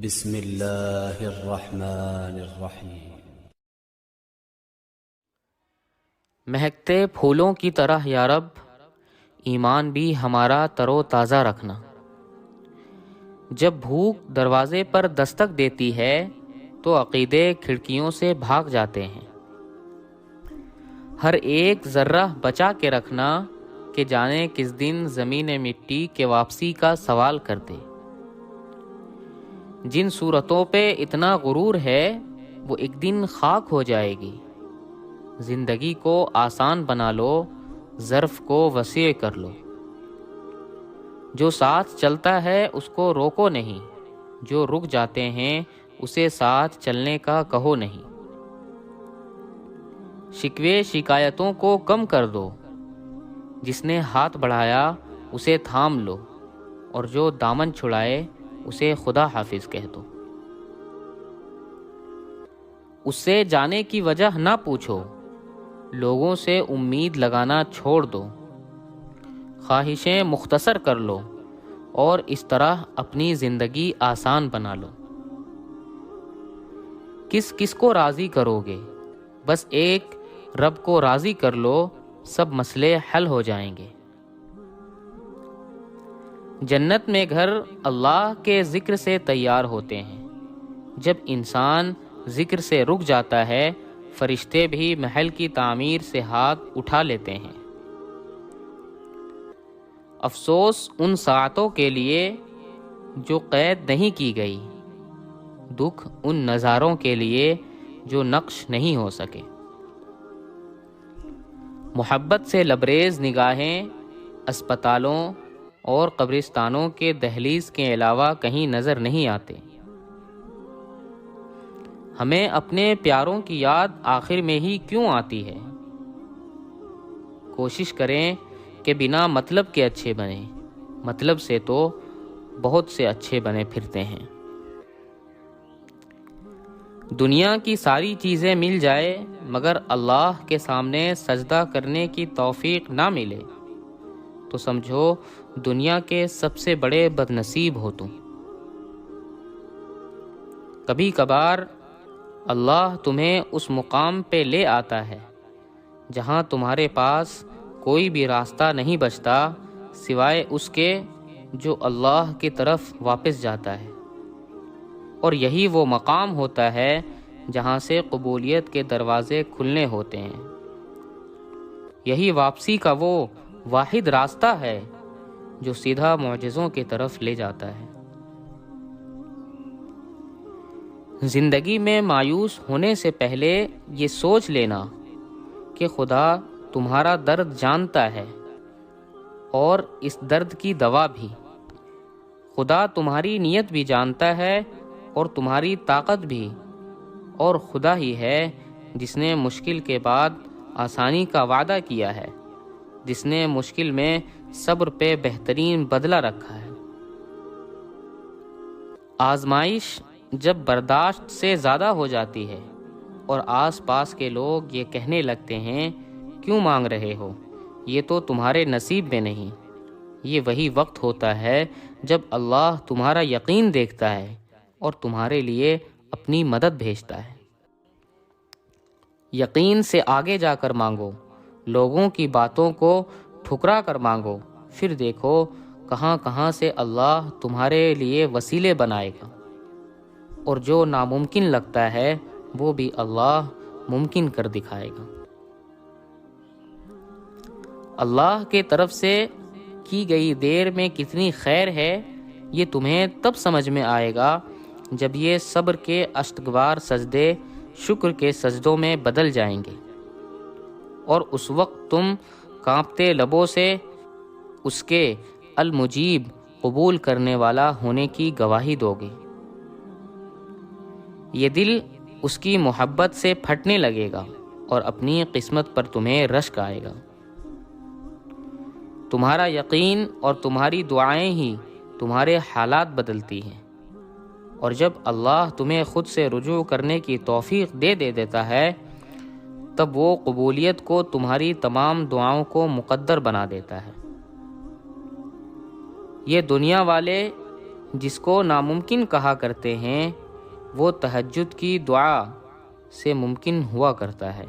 بسم اللہ الرحمن الرحیم۔ مہکتے پھولوں کی طرح یا رب، ایمان بھی ہمارا تر و تازہ رکھنا۔ جب بھوک دروازے پر دستک دیتی ہے تو عقیدے کھڑکیوں سے بھاگ جاتے ہیں۔ ہر ایک ذرہ بچا کے رکھنا کہ جانے کس دن زمین مٹی کے واپسی کا سوال کر دے۔ جن صورتوں پہ اتنا غرور ہے وہ ایک دن خاک ہو جائے گی۔ زندگی کو آسان بنا لو، ظرف کو وسیع کر لو۔ جو ساتھ چلتا ہے اس کو روکو نہیں، جو رک جاتے ہیں اسے ساتھ چلنے کا کہو نہیں۔ شکوے شکایتوں کو کم کر دو، جس نے ہاتھ بڑھایا اسے تھام لو، اور جو دامن چھڑائے اسے خدا حافظ کہہ دو۔ اس سے جانے کی وجہ نہ پوچھو، لوگوں سے امید لگانا چھوڑ دو۔ خواہشیں مختصر کر لو اور اس طرح اپنی زندگی آسان بنا لو۔ کس کس کو راضی کرو گے؟ بس ایک رب کو راضی کر لو، سب مسئلے حل ہو جائیں گے۔ جنت میں گھر اللہ کے ذکر سے تیار ہوتے ہیں۔ جب انسان ذکر سے رک جاتا ہے، فرشتے بھی محل کی تعمیر سے ہاتھ اٹھا لیتے ہیں۔ افسوس ان ساعتوں کے لیے جو قید نہیں کی گئی، دکھ ان نظاروں کے لیے جو نقش نہیں ہو سکے۔ محبت سے لبریز نگاہیں اسپتالوں اور قبرستانوں کے دہلیز کے علاوہ کہیں نظر نہیں آتے۔ ہمیں اپنے پیاروں کی یاد آخر میں ہی کیوں آتی ہے؟ کوشش کریں کہ بنا مطلب کے اچھے بنیں، مطلب سے تو بہت سے اچھے بنے پھرتے ہیں۔ دنیا کی ساری چیزیں مل جائے مگر اللہ کے سامنے سجدہ کرنے کی توفیق نہ ملے تو سمجھو دنیا کے سب سے بڑے بد نصیب ہو تم۔ کبھی کبھار اللہ تمہیں اس مقام پہ لے آتا ہے جہاں تمہارے پاس کوئی بھی راستہ نہیں بچتا سوائے اس کے جو اللہ کی طرف واپس جاتا ہے، اور یہی وہ مقام ہوتا ہے جہاں سے قبولیت کے دروازے کھلنے ہوتے ہیں۔ یہی واپسی کا وہ واحد راستہ ہے جو سیدھا معجزوں کی طرف لے جاتا ہے۔ زندگی میں مایوس ہونے سے پہلے یہ سوچ لینا کہ خدا تمہارا درد جانتا ہے اور اس درد کی دوا بھی۔ خدا تمہاری نیت بھی جانتا ہے اور تمہاری طاقت بھی، اور خدا ہی ہے جس نے مشکل کے بعد آسانی کا وعدہ کیا ہے، جس نے مشکل میں صبر پہ بہترین بدلہ رکھا ہے۔ آزمائش جب برداشت سے زیادہ ہو جاتی ہے اور آس پاس کے لوگ یہ کہنے لگتے ہیں کیوں مانگ رہے ہو، یہ تو تمہارے نصیب میں نہیں، یہ وہی وقت ہوتا ہے جب اللہ تمہارا یقین دیکھتا ہے اور تمہارے لیے اپنی مدد بھیجتا ہے۔ یقین سے آگے جا کر مانگو، لوگوں کی باتوں کو ٹھکرا کر مانگو، پھر دیکھو کہاں کہاں سے اللہ تمہارے لیے وسیلے بنائے گا، اور جو ناممکن لگتا ہے وہ بھی اللہ ممکن کر دکھائے گا۔ اللہ کے طرف سے کی گئی دیر میں کتنی خیر ہے یہ تمہیں تب سمجھ میں آئے گا جب یہ صبر کے اشتگوار سجدے شکر کے سجدوں میں بدل جائیں گے، اور اس وقت تم کانپتے لبوں سے اس کے المجیب قبول کرنے والا ہونے کی گواہی دو گے۔ یہ دل اس کی محبت سے پھٹنے لگے گا اور اپنی قسمت پر تمہیں رشک آئے گا۔ تمہارا یقین اور تمہاری دعائیں ہی تمہارے حالات بدلتی ہیں، اور جب اللہ تمہیں خود سے رجوع کرنے کی توفیق دے دیتا ہے تب وہ قبولیت کو تمہاری تمام دعاؤں کو مقدر بنا دیتا ہے۔ یہ دنیا والے جس کو ناممکن کہا کرتے ہیں وہ تہجد کی دعا سے ممکن ہوا کرتا ہے۔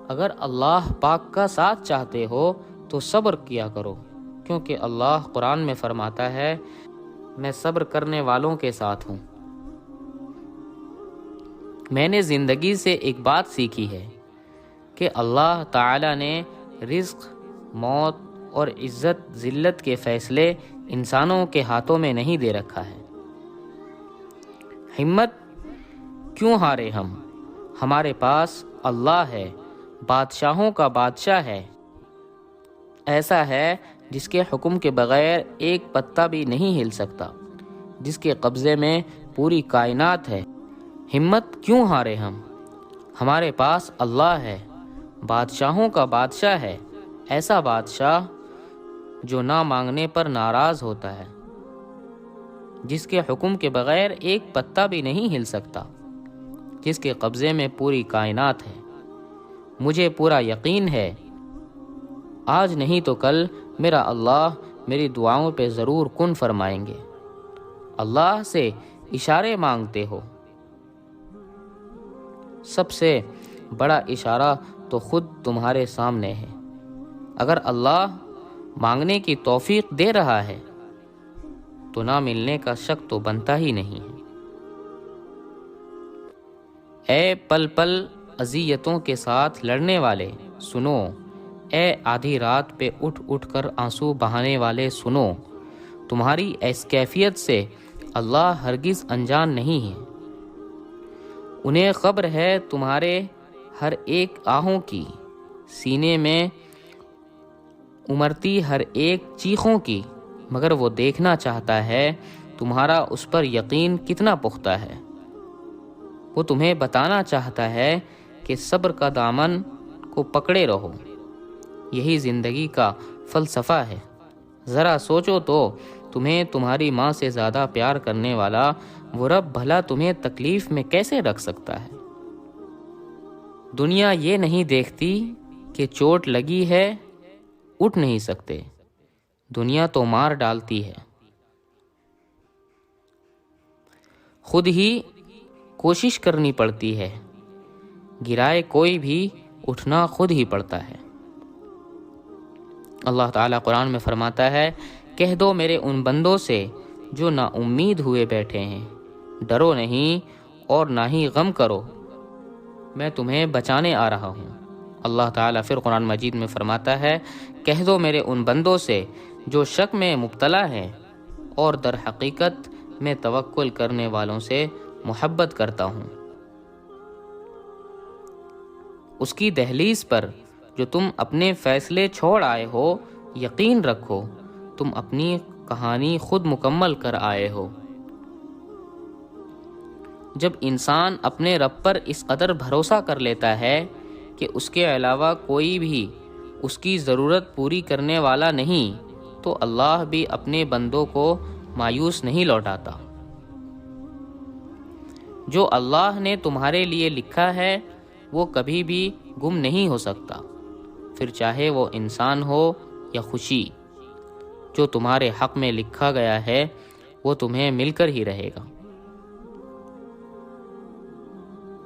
اگر اللہ پاک کا ساتھ چاہتے ہو تو صبر کیا کرو، کیونکہ اللہ قرآن میں فرماتا ہے میں صبر کرنے والوں کے ساتھ ہوں۔ میں نے زندگی سے ایک بات سیکھی ہے کہ اللہ تعالی نے رزق، موت اور عزت ذلت کے فیصلے انسانوں کے ہاتھوں میں نہیں دے رکھا ہے۔ ہمت کیوں ہارے ہم؟ ہمارے پاس اللہ ہے، بادشاہوں کا بادشاہ ہے، ایسا ہے جس کے حکم کے بغیر ایک پتا بھی نہیں ہل سکتا، جس کے قبضے میں پوری کائنات ہے۔ ہمت کیوں ہارے ہم؟ ہمارے پاس اللہ ہے، بادشاہوں کا بادشاہ ہے، ایسا بادشاہ جو نہ مانگنے پر ناراض ہوتا ہے، جس کے حکم کے بغیر ایک پتا بھی نہیں ہل سکتا، جس کے قبضے میں پوری کائنات ہے۔ مجھے پورا یقین ہے آج نہیں تو کل میرا اللہ میری دعاؤں پہ ضرور کن فرمائیں گے۔ اللہ سے اشارے مانگتے ہو، سب سے بڑا اشارہ تو خود تمہارے سامنے ہے۔ اگر اللہ مانگنے کی توفیق دے رہا ہے تو نہ ملنے کا شک تو بنتا ہی نہیں ہے۔ اے پل پل اذیتوں کے ساتھ لڑنے والے سنو، اے آدھی رات پہ اٹھ اٹھ کر آنسو بہانے والے سنو، تمہاری اس کیفیت سے اللہ ہرگز انجان نہیں ہے۔ انہیں خبر ہے تمہارے ہر ایک آہوں کی، سینے میں امرتی ہر ایک چیخوں کی، مگر وہ دیکھنا چاہتا ہے تمہارا اس پر یقین کتنا پختہ ہے۔ وہ تمہیں بتانا چاہتا ہے کہ صبر کا دامن کو پکڑے رہو، یہی زندگی کا فلسفہ ہے۔ ذرا سوچو تو، تمہیں تمہاری ماں سے زیادہ پیار کرنے والا وہ رب بھلا تمہیں تکلیف میں کیسے رکھ سکتا ہے؟ دنیا یہ نہیں دیکھتی کہ چوٹ لگی ہے اٹھ نہیں سکتے، دنیا تو مار ڈالتی ہے۔ خود ہی کوشش کرنی پڑتی ہے، گرائے کوئی بھی اٹھنا خود ہی پڑتا ہے۔ اللہ تعالیٰ قرآن میں فرماتا ہے کہہ دو میرے ان بندوں سے جو نا امید ہوئے بیٹھے ہیں، ڈرو نہیں اور نہ ہی غم کرو، میں تمہیں بچانے آ رہا ہوں۔ اللہ تعالیٰ پھر قرآن مجید میں فرماتا ہے کہہ دو میرے ان بندوں سے جو شک میں مبتلا ہیں اور در حقیقت میں توکل کرنے والوں سے محبت کرتا ہوں۔ اس کی دہلیز پر جو تم اپنے فیصلے چھوڑ آئے ہو، یقین رکھو تم اپنی کہانی خود مکمل کر آئے ہو۔ جب انسان اپنے رب پر اس قدر بھروسہ کر لیتا ہے کہ اس کے علاوہ کوئی بھی اس کی ضرورت پوری کرنے والا نہیں، تو اللہ بھی اپنے بندوں کو مایوس نہیں لوٹاتا۔ جو اللہ نے تمہارے لیے لکھا ہے وہ کبھی بھی گم نہیں ہو سکتا، پھر چاہے وہ انسان ہو یا خوشی۔ جو تمہارے حق میں لکھا گیا ہے وہ تمہیں مل کر ہی رہے گا۔